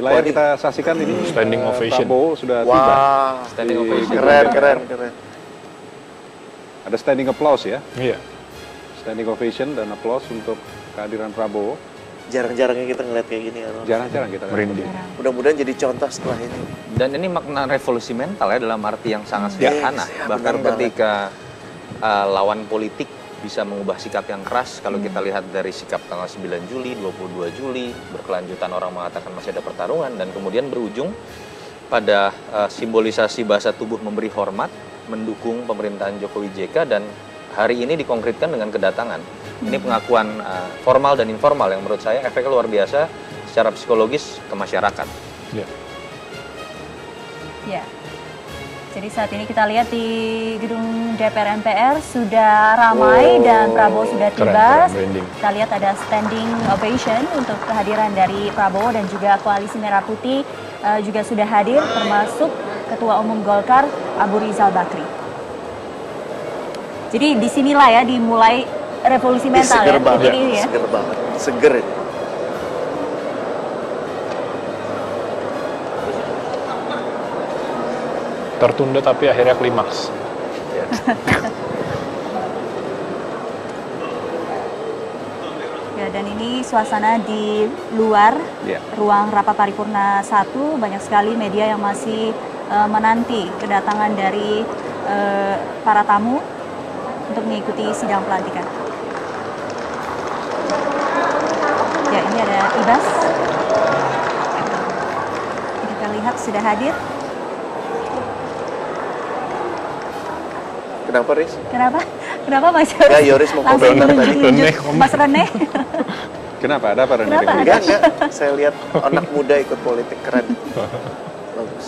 layar kita saksikan ini standing ovation. Prabowo sudah tiba. Wah, Standing ovation. keren. Ada standing applause ya. Iya. Standing ovation dan applause untuk kehadiran Prabowo. Jarang-jarangnya kita ngeliat kayak gini. Jarang-jarang kita lihat. Merinding. Mudah-mudahan jadi contoh setelah ini. Dan ini makna revolusi mental ya, dalam arti yang sangat sederhana. Ya, Bahkan benar ketika lawan politik bisa mengubah sikap yang keras, kalau kita lihat dari sikap tanggal 9 Juli, 22 Juli, berkelanjutan orang mengatakan masih ada pertarungan, dan kemudian berujung pada simbolisasi bahasa tubuh memberi hormat, mendukung pemerintahan Jokowi JK, dan hari ini dikonkretkan dengan kedatangan. Ini pengakuan formal dan informal yang menurut saya efeknya luar biasa secara psikologis ke masyarakat. Iya. Ya. Jadi saat ini kita lihat di gedung DPR MPR sudah ramai dan Prabowo sudah tiba. Keren, branding. Kita lihat ada standing ovation untuk kehadiran dari Prabowo, dan juga Koalisi Merah Putih juga sudah hadir, termasuk Ketua Umum Golkar Abu Rizal Bakri. Jadi disinilah ya dimulai revolusi mental Seger ya. banget, Ini ya. seger banget, seger ini. Tertunda tapi akhirnya klimaks. Ya, dan ini suasana di luar ruang rapat paripurna 1, banyak sekali media yang masih menanti kedatangan dari para tamu untuk mengikuti sidang pelantikan. Ya, ini ada Ibas. Kita lihat sudah hadir. Kenapa, Riz? Kenapa? Kenapa Mas Yoris? Ya, Yoris mau langsung komentar tadi. tunjuk Mas Rene. Kenapa? Ada apa Rene? Kenapa? Enggak. Saya lihat anak muda ikut politik, keren. Bagus.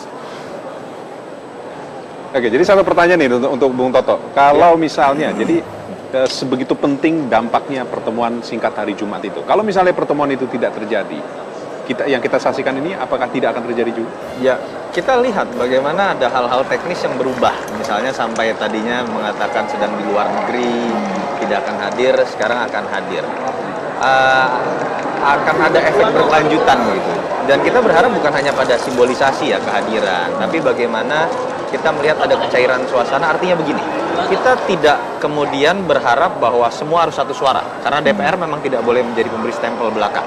Oke, jadi satu pertanyaan nih untuk Bung Toto. Kalau misalnya, jadi sebegitu penting dampaknya pertemuan singkat hari Jumat itu. Kalau misalnya pertemuan itu tidak terjadi, yang kita saksikan ini apakah tidak akan terjadi juga? Ya, kita lihat bagaimana ada hal-hal teknis yang berubah. Misalnya sampai tadinya mengatakan sedang di luar negeri, tidak akan hadir, sekarang akan hadir. Akan ada efek berkelanjutan gitu. Dan kita berharap bukan hanya pada simbolisasi ya kehadiran, tapi bagaimana kita melihat ada kecairan suasana. Artinya begini, kita tidak kemudian berharap bahwa semua harus satu suara, karena DPR memang tidak boleh menjadi pemberi stempel belaka.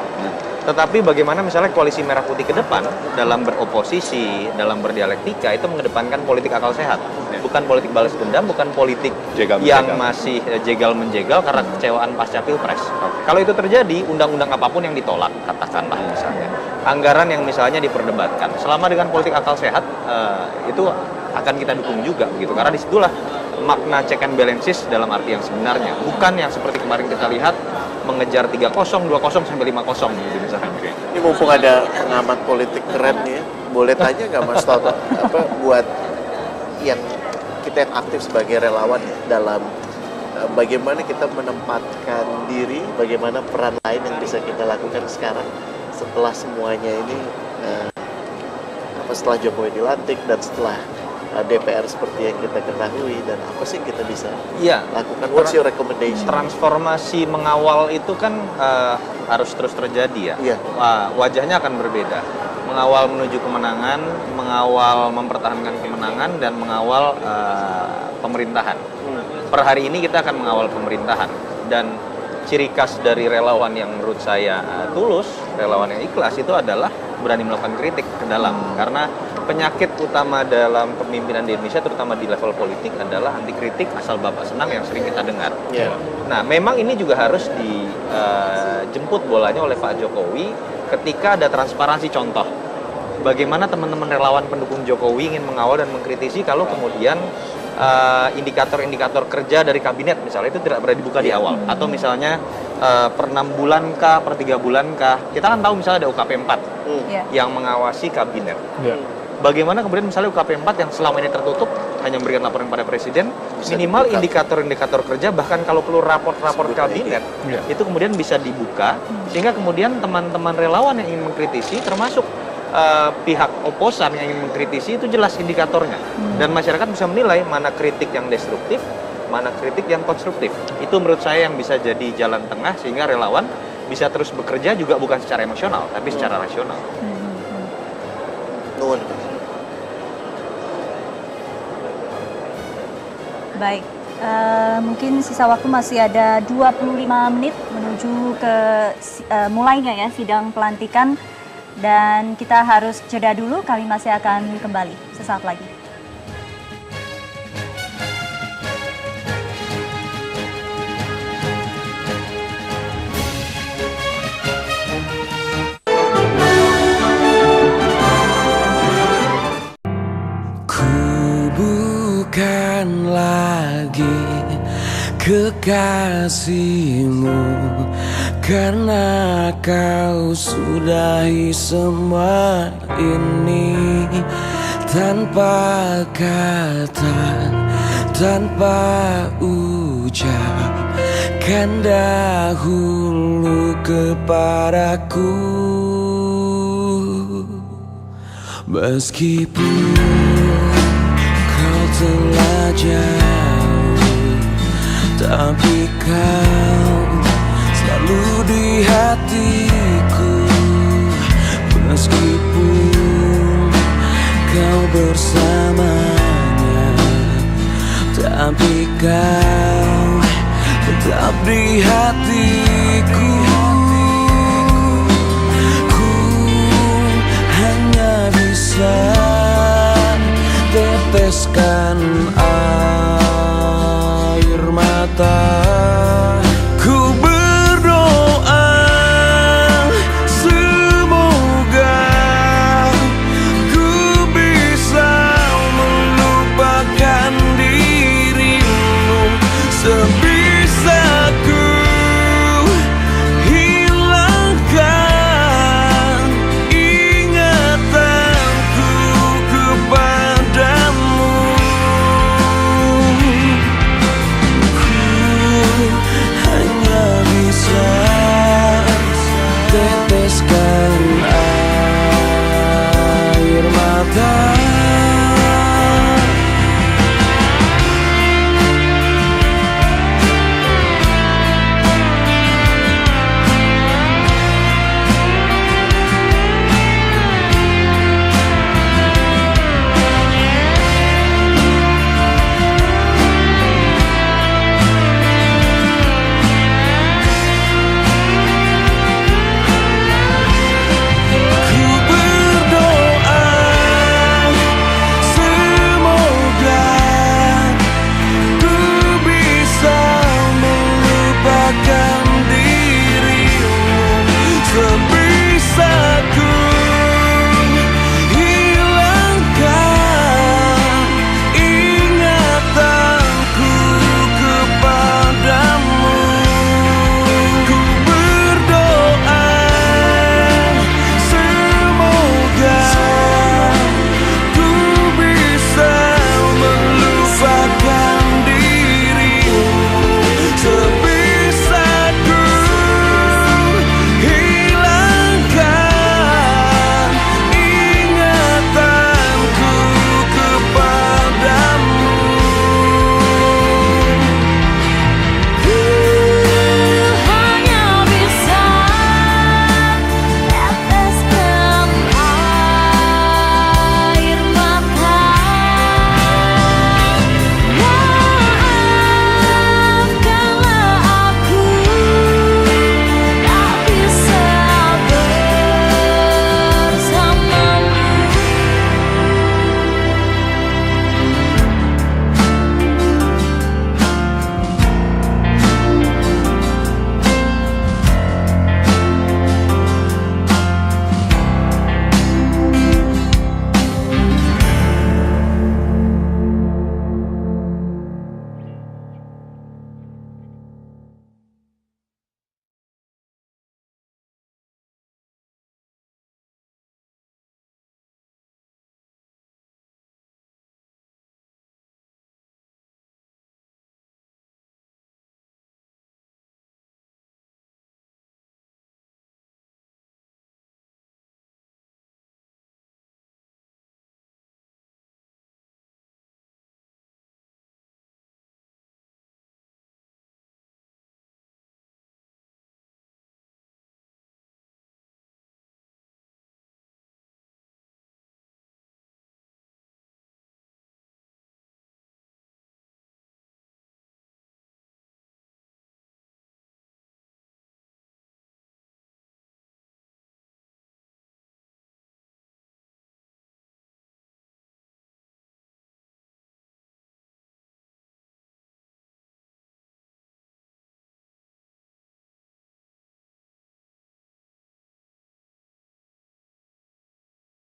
Tetapi bagaimana misalnya Koalisi Merah Putih ke depan dalam beroposisi, dalam berdialektika itu mengedepankan politik akal sehat, bukan politik balas dendam, bukan politik yang masih jegal-menjegal karena kecewaan pasca Pilpres. Kalau itu terjadi, undang-undang apapun yang ditolak, katakanlah misalnya, anggaran yang misalnya diperdebatkan, selama dengan politik akal sehat itu akan kita dukung juga begitu, karena disitulah makna check and balances dalam arti yang sebenarnya, bukan yang seperti kemarin kita lihat mengejar 3-0, 2-0 sampai 5-0 gitu misalkan. Ini mumpung ada pengamat politik keren nih, boleh tanya nggak Mas Toto, apa buat yang kita yang aktif sebagai relawan dalam bagaimana kita menempatkan diri, bagaimana peran lain yang bisa kita lakukan sekarang setelah semuanya ini, setelah Jokowi dilantik dan setelah DPR seperti yang kita ketahui, dan apa sih yang kita bisa lakukan? What's your recommendation? Transformasi mengawal itu kan harus terus terjadi ya. Wajahnya akan berbeda. Mengawal menuju kemenangan, mengawal mempertahankan kemenangan, dan mengawal pemerintahan. Per hari ini kita akan mengawal pemerintahan, dan ciri khas dari relawan yang menurut saya tulus, relawan yang ikhlas itu adalah berani melakukan kritik ke dalam, karena penyakit utama dalam kepemimpinan di Indonesia, terutama di level politik, adalah anti kritik asal bapak senang yang sering kita dengar. Nah, memang ini juga harus dijemput bolanya oleh Pak Jokowi ketika ada transparansi. Contoh, bagaimana teman-teman relawan pendukung Jokowi ingin mengawal dan mengkritisi kalau kemudian indikator-indikator kerja dari kabinet misalnya itu tidak berani dibuka di awal, atau misalnya per 6 bulan kah, per 3 bulan kah, kita kan tahu misalnya ada UKP 4 yang mengawasi kabinet. Bagaimana kemudian misalnya UKP 4 yang selama ini tertutup hanya memberikan laporan pada presiden, minimal indikator-indikator kerja, bahkan kalau perlu raport-raport kabinet itu kemudian bisa dibuka, sehingga kemudian teman-teman relawan yang ingin mengkritisi, termasuk pihak oposan yang ingin mengkritisi, itu jelas indikatornya, dan masyarakat bisa menilai mana kritik yang destruktif, mana kritik yang konstruktif. Itu menurut saya yang bisa jadi jalan tengah sehingga relawan bisa terus bekerja juga bukan secara emosional tapi secara rasional. Nuhun. Baik, mungkin sisa waktu masih ada 25 menit menuju ke mulainya ya sidang pelantikan. Dan kita harus jeda dulu, kami masih akan kembali sesaat lagi. Bukan lagi kekasihmu, karena kau sudahi semua ini tanpa kata, tanpa ucap, kan dahulu kepadaku. Meskipun kau telah jauh, tapi kau selalu di hatiku. Meskipun kau bersamanya, tapi kau tetap di hatiku. Ku hanya bisa teteskan air mata